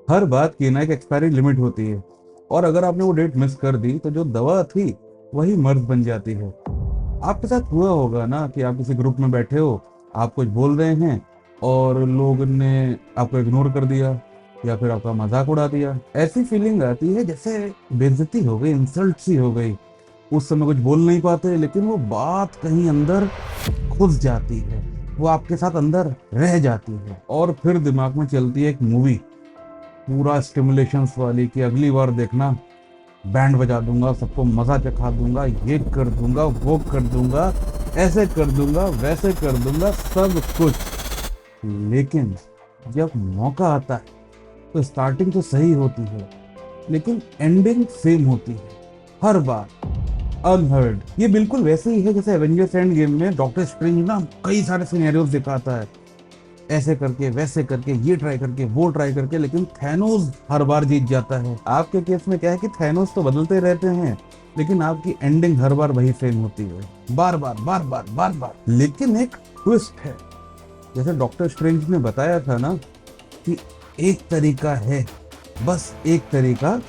हर बात की ना एक एक्सपायरी लिमिट होती है, और अगर आपने वो डेट मिस कर दी तो जो दवा थी वही मर्ज बन जाती है। आपके साथ हुआ होगा ना कि आप किसी ग्रुप में बैठे हो, आप कुछ बोल रहे हैं और लोग ने आपको इग्नोर कर दिया या फिर आपका मजाक उड़ा दिया। ऐसी फीलिंग आती है जैसे बेइज्जती हो गई, इंसल्ट सी हो गई। उस समय कुछ बोल नहीं पाते, लेकिन वो बात कहीं अंदर घुस जाती है, वो आपके साथ अंदर रह जाती है, और फिर दिमाग में चलती है एक मूवी पूरा स्टिमुलेशंस वाली कि अगली बार देखना, बैंड बजा दूंगा, सबको मजा चखा दूंगा, ये कर दूंगा, वो कर दूंगा, ऐसे कर दूंगा, वैसे कर दूंगा, सब कुछ। लेकिन जब मौका आता है तो स्टार्टिंग तो सही होती है, लेकिन एंडिंग सेम होती है हर बार, अनहर्ड। ये बिल्कुल वैसे ही है जैसे एवेंजर्स एंड गेम में डॉक्टर स्ट्रेंज ना कई सारे सिनेरियोस दिखाता है, ऐसे करके वैसे करके, ये ट्राई करके वो ट्राई करके, लेकिन थैनोस हर बार जीत जाता है। आपके केस में क्या है कि थैनोस तो बदलते रहते हैं, लेकिन आपकी एंडिंग हर बार वही सेम होती है, बार बार बार बार बार बार। लेकिन एक ट्विस्ट है, जैसे डॉक्टर स्ट्रेंज ने बताया था ना कि एक तरीका है, बस एक तरीका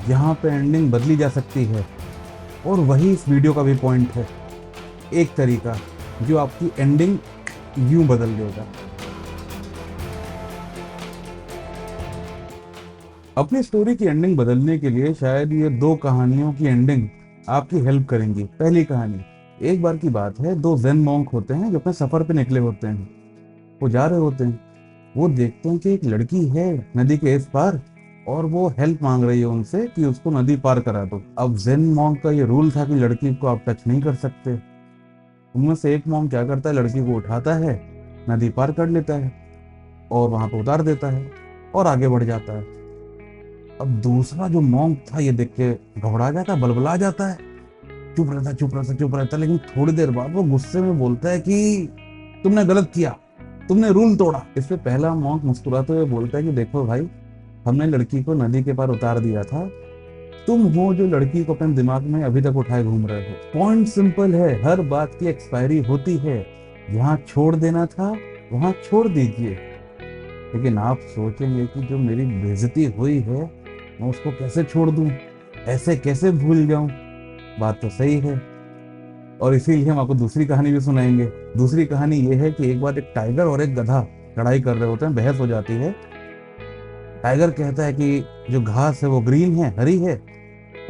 जहां पे एंडिंग बदली जा सकती है, और वही इस वीडियो का भी पॉइंट है। एक तरीका जो आपकी एंडिंग यूं बदल देगा। अपनी स्टोरी की एंडिंग बदलने के लिए शायद ये दो कहानियों की एंडिंग आपकी हेल्प करेंगी। पहली कहानी, एक बार की बात है, दो ज़ेन मॉन्क होते हैं जो अपने सफर पे निकले होते हैं। वो जा रहे होते हैं, वो देखते हैं कि एक लड़की है नदी के इस पार, और वो हेल्प मांग रही है उनसे कि उसको नदी पार करा दो। अब ज़ेन मॉन्क का ये रूल था कि लड़की को आप टच नहीं कर सकते। उनमें से एक मॉन्क क्या करता है, लड़की को उठाता है, नदी पार कर लेता है और वहां पर उतार देता है और आगे बढ़ जाता है। अब दूसरा जो मॉन्क था ये देख के घबरा जाता है, बलबला जाता है, चुप रहता चुप रहता चुप रहता, लेकिन थोड़ी देर बाद वो गुस्से में बोलता है कि तुमने गलत किया, तुमने रूल तोड़ा। इस पे पहला मॉन्क मुस्कुराते हुए बोलता है कि देखो भाई, हमने लड़की को नदी के पार उतार दिया था, तुम हो जो लड़की को अपने दिमाग में अभी तक उठाए घूम रहे हो। पॉइंट सिंपल है, हर बात की एक्सपायरी होती है, जहां छोड़ देना था वहां छोड़ दीजिए। लेकिन आप सोचेंगे कि जो मेरी बेइज्जती हुई है मैं उसको कैसे छोड़ दूं, ऐसे कैसे भूल जाऊं। बात तो सही है, और इसीलिए हम आपको दूसरी कहानी भी सुनाएंगे। दूसरी कहानी ये है कि एक बार एक टाइगर और एक गधा लड़ाई कर रहे होते हैं, बहस हो जाती है। टाइगर कहता है कि जो घास है वो ग्रीन है, हरी है,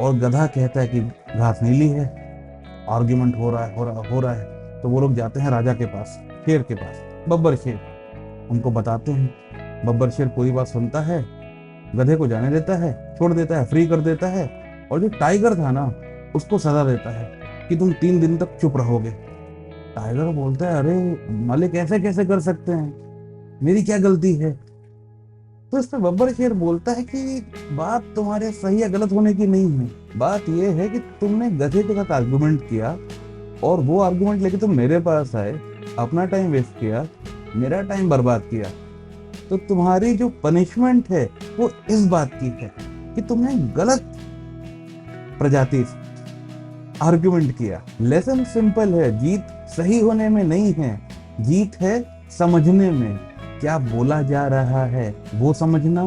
और गधा कहता है कि घास नीली है। आर्ग्यूमेंट हो रहा है, हो रहा है, हो रहा है। तो वो लोग जाते हैं राजा के पास, शेर के पास, बब्बर शेर। उनको बताते हैं, बब्बर शेर पूरी बात सुनता है, गधे को जाने देता है, छोड़ देता है, फ्री कर देता है, और जो टाइगर था ना उसको सजा देता है कि तुम 3 दिन तक चुप रहोगे। टाइगर बोलता है, अरे मालिक ऐसे कैसे कर सकते हैं, मेरी क्या गलती है। तो इस पे बब्बर शेर बोलता है कि बात तुम्हारे सही या गलत होने की नहीं है, बात यह है कि तुमने गधे के साथ आर्गुमेंट किया, और वो आर्गुमेंट लेके तुम मेरे पास आए, अपना टाइम वेस्ट किया, मेरा टाइम बर्बाद किया। तो तुम्हारी जो पनिशमेंट है वो इस बात की है कि तुमने गलत प्रजाति आर्गुमेंट किया। लेसन सिंपल है, जीत सही होने में नहीं है, जीत है समझने में। क्या बोला जा रहा है वो समझना,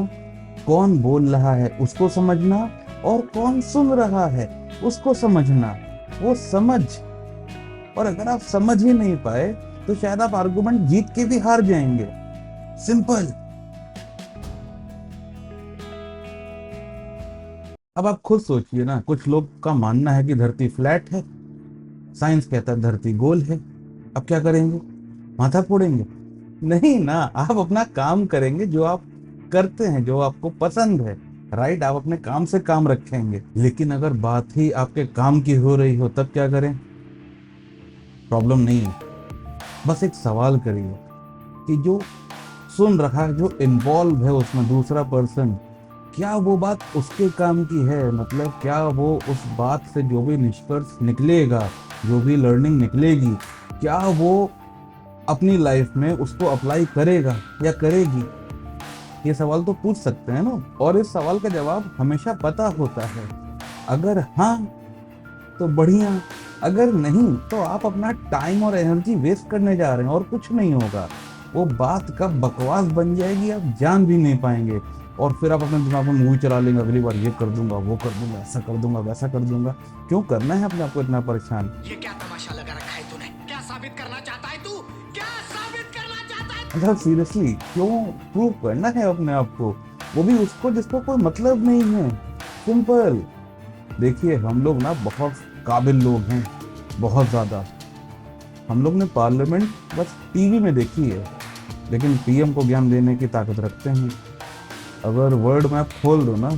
कौन बोल रहा है उसको समझना, और कौन सुन रहा है उसको समझना, वो समझ। और अगर आप समझ ही नहीं पाए तो शायद आप आर्गुमेंट जीत के भी हार जाएंगे। सिंपल। अब आप खुद सोचिए ना, कुछ लोग का मानना है कि धरती फ्लैट है, साइंस कहता है धरती गोल है। अब क्या करेंगे, माथा फोड़ेंगे? नहीं ना, आप अपना काम करेंगे, जो आप करते हैं, जो आपको पसंद है, राइट, आप अपने काम से काम रखेंगे। लेकिन अगर बात ही आपके काम की हो रही हो तब क्या करें? प्रॉब्लम नहीं है, बस एक सवाल करिए कि जो सुन रहा है, जो इन्वॉल्व है उसमें दूसरा पर्सन, क्या वो बात उसके काम की है? मतलब क्या वो उस बात से जो भी निष्कर्ष निकलेगा, जो भी लर्निंग निकलेगी, क्या वो अपनी लाइफ में उसको अप्लाई करेगा या करेगी? ये सवाल तो पूछ सकते हैं ना, और इस सवाल का जवाब हमेशा पता होता है। अगर हाँ तो बढ़िया, अगर नहीं तो आप अपना टाइम और एनर्जी वेस्ट करने जा रहे हैं और कुछ नहीं होगा। वो बात कब बकवास बन जाएगी आप जान भी नहीं पाएंगे, और फिर आप अपने दिमाग में मूवी चला लेंगे, अगली बार ये कर दूंगा, वो कर दूंगा, ऐसा कर दूंगा, वैसा कर दूंगा। क्यों करना है अपने आप को इतना परेशान? ये क्या तमाशा लगा रखा है तूने? क्या साबित करना चाहता है तू? क्या साबित करना चाहता है? मतलब सीरियसली क्यों प्रूव करना है अपने आप को, वो भी उसको जिसको कोई मतलब नहीं है? सिंपल। देखिए हम लोग ना बहुत काबिल लोग हैं, बहुत ज्यादा। हम लोग ने पार्लियामेंट बस टीवी में देखी है, लेकिन पीएम को ज्ञान देने की ताकत रखते हैं। अगर वर्ल्ड मैप खोल दो ना,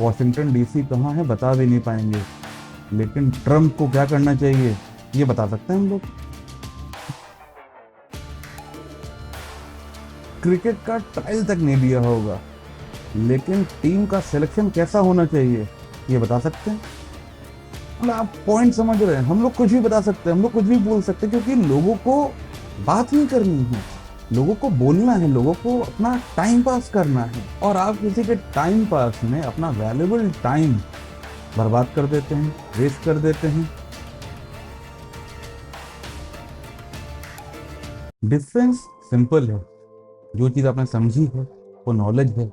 वॉशिंगटन डीसी कहाँ है बता भी नहीं पाएंगे, लेकिन ट्रम्प को क्या करना चाहिए ये बता सकते हैं हम लोग। क्रिकेट का ट्रायल तक नहीं दिया होगा, लेकिन टीम का सिलेक्शन कैसा होना चाहिए ये बता सकते हैं। मतलब आप पॉइंट समझ रहे हैं? हम लोग कुछ भी बता सकते हैं, हम लोग कुछ भी बोल सकते हैं, क्योंकि लोगों को बात नहीं करनी है, लोगों को बोलना है, लोगों को अपना टाइम पास करना है। और आप किसी के टाइम पास में अपना वैल्यूबल टाइम बर्बाद कर देते हैं, वेस्ट कर देते हैं। डिफरेंस सिंपल है, जो चीज़ आपने समझी है वो नॉलेज है,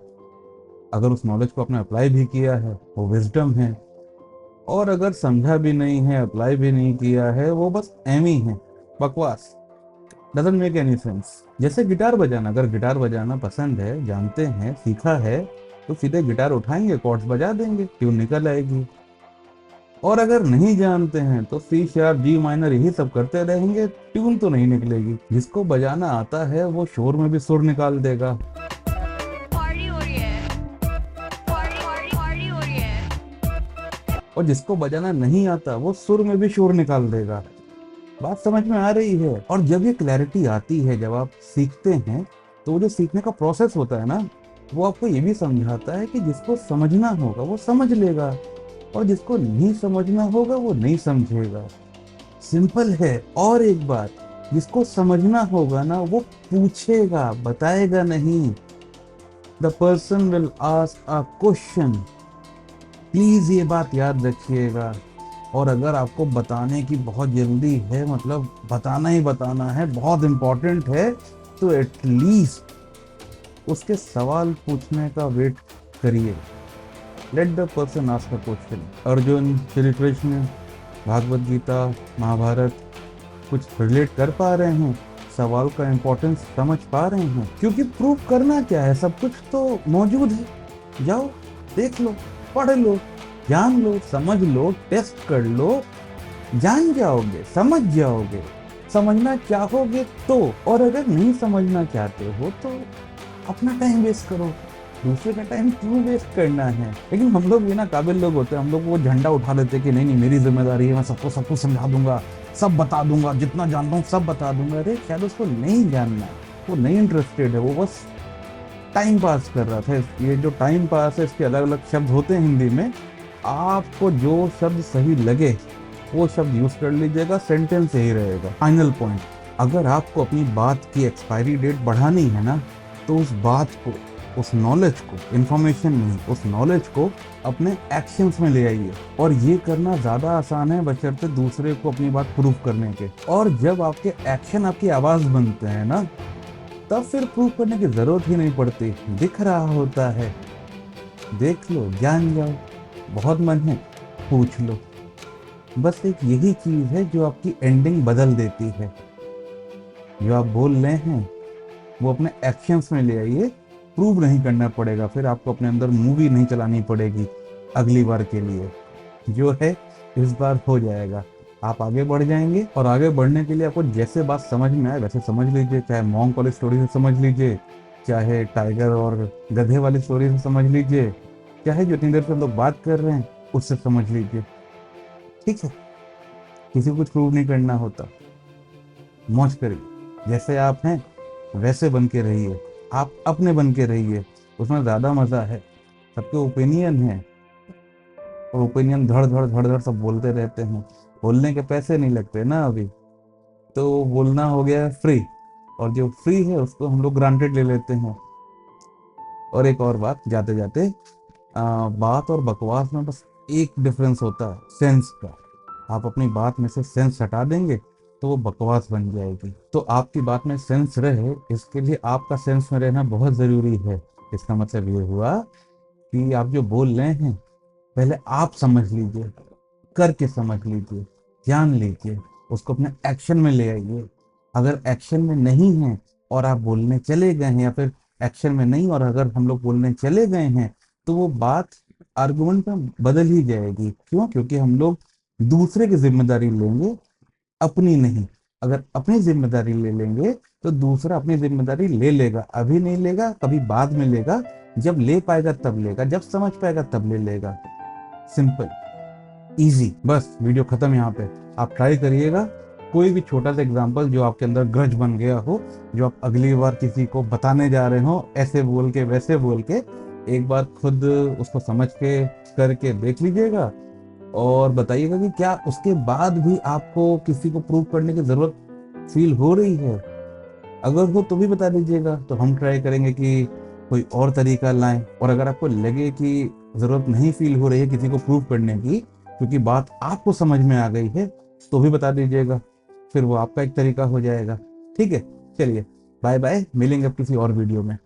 अगर उस नॉलेज को आपने अप्लाई भी किया है वो विजडम है, और अगर समझा भी नहीं है, अप्लाई भी नहीं किया है, वो बस एम ही है, बकवास। Doesn't make any sense. जैसे गिटार बजाना, अगर गिटार बजाना पसंद है, जानते हैं, सीखा है, तो सीधे गिटार उठाएंगे, कॉर्ड्स बजा देंगे, ट्यून निकल आएगी। और अगर नहीं जानते हैं तो सी शार्प, जी माइनर, यही सब करते रहेंगे, ट्यून तो नहीं निकलेगी। जिसको बजाना आता है वो शोर में भी सुर निकाल देगा, पार्टी हो रही है, पार्टी हो रही है। और जिसको बजाना नहीं आता वो सुर में भी शोर निकाल देगा। बात समझ में आ रही है? और जब ये क्लैरिटी आती है, जब आप सीखते हैं, तो वो जो सीखने का प्रोसेस होता है ना, वो आपको ये भी समझाता है कि जिसको समझना होगा वो समझ लेगा, और जिसको नहीं समझना होगा वो नहीं समझेगा। सिंपल है। और एक बात, जिसको समझना होगा ना वो पूछेगा, बताएगा नहीं। The person will ask a question. Please ये बात याद रखिएगा। और अगर आपको बताने की बहुत जल्दी है, मतलब बताना ही बताना है, बहुत इंपॉर्टेंट है, तो एटलीस्ट उसके सवाल पूछने का वेट करिए। Let the person ask a question. Arjun, Shri Krishna, Bhagavad Gita, Mahabharat कुछ रिलेट कर पा रहे हैं, सवाल का इम्पोर्टेंस समझ पा रहे हैं, क्योंकि प्रूफ करना क्या है, सब कुछ तो मौजूद है। जाओ, देख लो, पढ़ लो, जान लो, समझ लो, टेस्ट कर लो, जान जाओगे, समझ जाओगे, समझना चाहोगे तो। और अगर नहीं समझना चाहते हो तो अपना टाइम वेस्ट करो, दूसरे का टाइम क्यों वेस्ट करना है? लेकिन हम लोग भी ना काबिल लोग होते हैं, हम लोग वो झंडा उठा लेते हैं कि नहीं नहीं मेरी जिम्मेदारी है, मैं सबको सब कुछ समझा दूंगा, सब बता दूंगा, जितना जानता हूँ सब बता दूंगा। अरे शायद उसको नहीं जानना, वो नहीं इंटरेस्टेड है, वो बस टाइम पास कर रहा था। ये जो टाइम पास है, इसके अलग अलग शब्द होते हैं हिंदी में, आपको जो शब्द सही लगे वो शब्द यूज कर लीजिएगा, सेंटेंस यही रहेगा। फाइनल पॉइंट, अगर आपको अपनी बात की एक्सपायरी डेट बढ़ानी है ना, तो उस बात को, उस नॉलेज को, इंफॉर्मेशन नहीं, उस नॉलेज को अपने एक्शंस में ले आइए। और ये करना ज्यादा आसान है बशर्ते दूसरे को अपनी बात प्रूव करने के। और जब आपके एक्शन आपकी आवाज बनते हैं ना, तब फिर प्रूव करने की जरूरत ही नहीं पड़ती, दिख रहा होता है। देख लो, जान जाओ, बहुत मन है पूछ लो। बस एक यही चीज है जो आपकी एंडिंग बदल देती है। जो आप बोल रहे हैं वो अपने एक्शंस में ले आइए, प्रूव नहीं करना पड़ेगा, फिर आपको अपने अंदर मूवी नहीं चलानी पड़ेगी अगली बार के लिए। जो है इस बार हो जाएगा, आप आगे बढ़ जाएंगे। और आगे बढ़ने के लिए आपको जैसे बात समझ में आए वैसे समझ लीजिए, चाहे मॉन्क वाली स्टोरी से समझ लीजिए, चाहे टाइगर और गधे वाली स्टोरी से समझ लीजिए, चाहे जो इतनी देर से हम लोग बात कर रहे हैं उससे समझ लीजिए। ठीक है, किसी को कुछ प्रूव नहीं करना होता, मौज करिए, जैसे आप हैं वैसे बन के रहिए, आप अपने बन के रहिए, उसमें ज्यादा मजा है। सबके ओपिनियन है, और ओपिनियन धड़ धड़ धड़ धड़ सब बोलते रहते हैं, बोलने के पैसे नहीं लगते ना अभी, तो बोलना हो गया है फ्री, और जो फ्री है उसको हम लोग ग्रांटेड ले लेते हैं। और एक और बात जाते जाते, बात और बकवास में बस एक डिफरेंस होता है, सेंस का। आप अपनी बात में से सेंस हटा देंगे तो वो बकवास बन जाएगी। तो आपकी बात में सेंस रहे, इसके लिए आपका सेंस में रहना बहुत जरूरी है। इसका मतलब ये हुआ कि आप जो बोल रहे हैं पहले आप समझ लीजिए, करके समझ लीजिए, जान लीजिए, उसको अपने एक्शन में ले आइए। अगर एक्शन में नहीं है और आप बोलने चले गए हैं, या फिर एक्शन में नहीं और अगर हम लोग बोलने चले गए हैं, तो वो बात आर्गुमेंट में बदल ही जाएगी। क्यों? क्योंकि हम लोग दूसरे की जिम्मेदारी लेंगे, अपनी नहीं। अगर अपनी जिम्मेदारी ले लेंगे तो दूसरा अपनी जिम्मेदारी ले लेगा, अभी नहीं लेगा, कभी बाद में लेगा, जब ले पाएगा तब लेगा, जब समझ पाएगा तब ले लेगा। Simple, easy. बस वीडियो खत्म यहाँ पे। आप ट्राई करिएगा, कोई भी छोटा सा एग्जांपल जो आपके अंदर ग्रज बन गया हो, जो आप अगली बार किसी को बताने जा रहे हो, ऐसे बोल के वैसे बोल के, एक बार खुद उसको समझ के करके देख लीजिएगा और बताइएगा कि क्या उसके बाद भी आपको किसी को प्रूव करने की जरूरत फील हो रही है। अगर हो तो भी बता दीजिएगा, तो हम ट्राई करेंगे कि कोई और तरीका लाएं। और अगर आपको लगे कि जरूरत नहीं फील हो रही है किसी को प्रूव करने की, क्योंकि बात आपको समझ में आ गई है, तो भी बता दीजिएगा, फिर वो आपका एक तरीका हो जाएगा। ठीक है, चलिए बाय बाय, मिलेंगे अब किसी और वीडियो में।